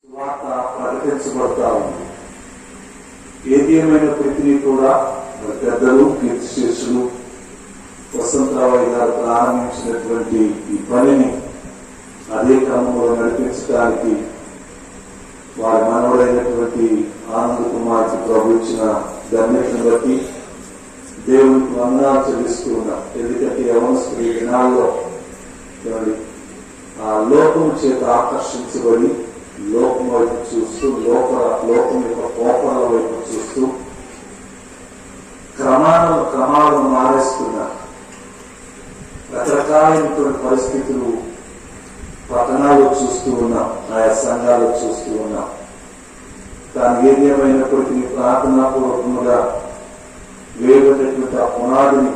వార్త ప్రకటించబడతా ఉంది. ఏది ఏమైనప్పటికీ కూడా పెద్దలు, కీర్తిశేషులు వసంతరావు గారు ప్రారంభించినటువంటి ఈ పనిని అదే క్రమంలో నడిపించడానికి వారి మనవడైనటువంటి ఆనంద్ కుమార్కి ప్రభు ఇచ్చిన ధన్యతను బట్టి దేవునికి వందనాలు చెల్లిస్తూ ఉన్నాం. ఎందుకంటే యవనస్తులు ఈ దినాల్లో ఆ లోకం చేత ఆకర్షించబడి లోకం వైపు చూస్తూ లోకం యొక్క పోపడల వైపు చూస్తూ క్రమాలను మారేస్తున్నారు. రకరకాలైనటువంటి పరిస్థితులు పట్టణాల్లో చూస్తూ ఉన్నాం, ఆయా సంఘాల్లో చూస్తూ ఉన్నాం. కానీ ఏది ఏమైనప్పటికీ ప్రార్థనాపూర్వకంగా వేయబడినటువంటి ఆ పునాదిని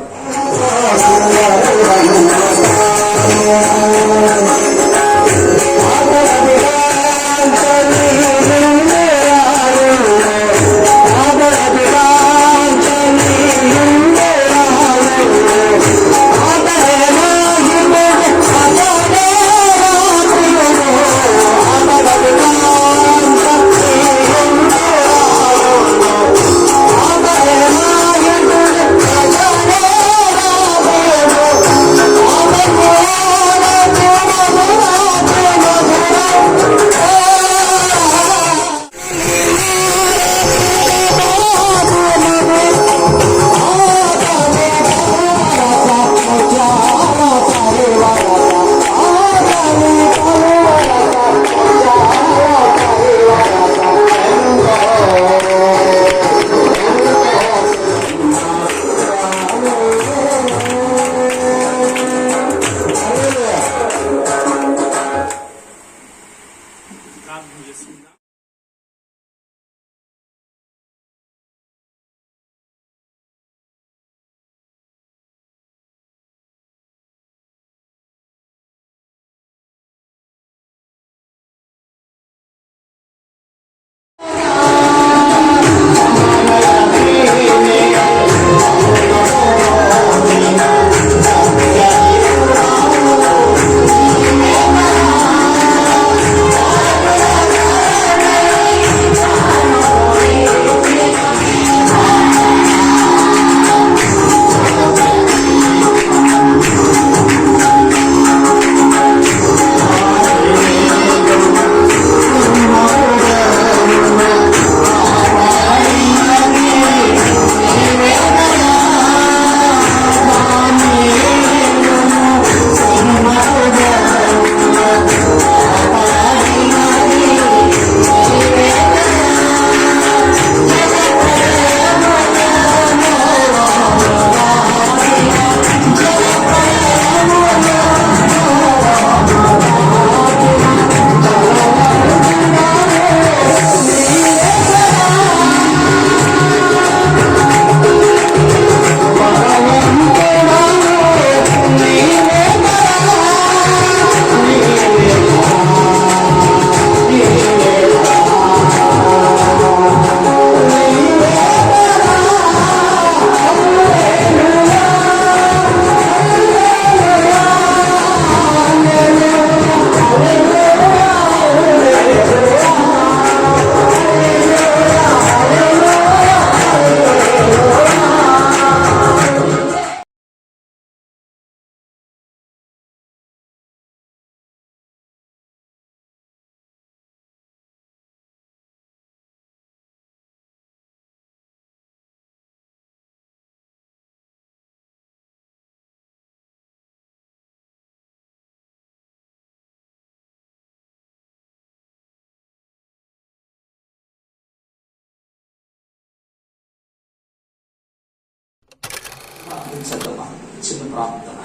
చిన్న ప్రార్థన.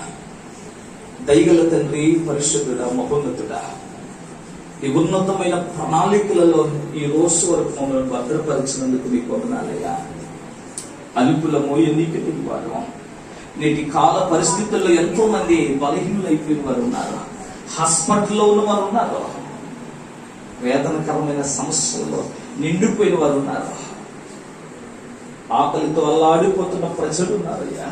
దయగల తండ్రి, పరిశుద్ధుడ, మహోన్నతుడా, ఈ ఉన్నతమైన ప్రణాళికలలో ఈ రోజు వరకు మమ్మల్ని భద్రపరిచినందుకు మీకు వందనాలయ్యా. అలుపులము, ఎన్నికటి వారు నేటి కాల పరిస్థితుల్లో ఎంతో మంది బలహీనులు అయిపోయిన వారు ఉన్నారు, హాస్పిటల్లో ఉన్న వారు ఉన్నారు, వేదనకరమైన సమస్యల్లో నిండిపోయిన వారు ఉన్నారు, ఆకలితో అల్లాడిపోతున్న ప్రజలు ఉన్నారయ్యా.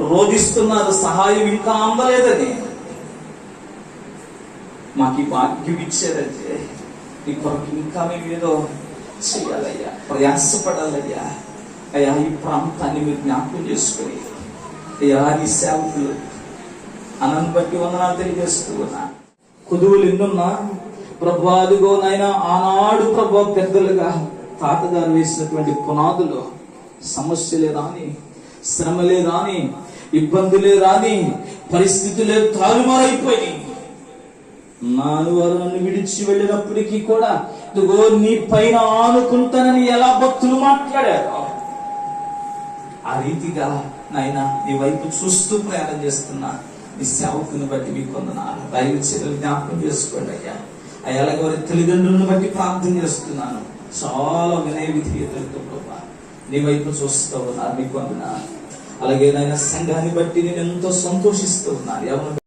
రోధిస్తున్నారు, సహాయం ఇంకా అందలేదని. మాకు ఈ భాగ్యం ఇచ్చారంటే నీ కొరకు ఇంకా మేము ఏదో చేయాలయ్యా, ప్రయాసపడాలయ్యా. అయ్యా, ఈ ప్రాంతాన్ని మీరు జ్ఞాపకం చేసుకుని అయ్యా, నీ సేవకులు అన్నను బట్టి వందనాలు తెలియజేస్తూ ఉన్నా. కుదువులు ఎన్నున్నా ప్రభా, అదిగో నాయన, ఆనాడు ప్రభా పెద్దలుగా తాతగారు వేసినటువంటి పునాదులు సమస్యలే రాని, శ్రమలే రాని, ఇబ్బందులే రాని, పరిస్థితులే తారుమారైపోయి వారు నన్ను విడిచి వెళ్ళినప్పటికీ కూడా ఇదిగో నీ పైన ఆనుకుంటానని ఎలా భక్తులు మాట్లాడారు, ఆ రీతిగా నాయన నీ వైపు చూస్తూ ప్రయాణం చేస్తున్నా నీ సేవకుని బట్టి మీకు వందనాలు. దైవ చర్యలు జ్ఞాపకం చేసుకోండి అయ్యా. అలాగే వారి తల్లిదండ్రులను బట్టి ప్రార్థన చేస్తున్నాను. చాలా వినయ విధేయతలతో ప్రభా నీ వైపు చూస్తూ ఉన్నారు, మీకు వందనాలు. అలాగే నాయన సంఘాన్ని బట్టి నేను ఎంతో సంతోషిస్తూ ఉన్నాను.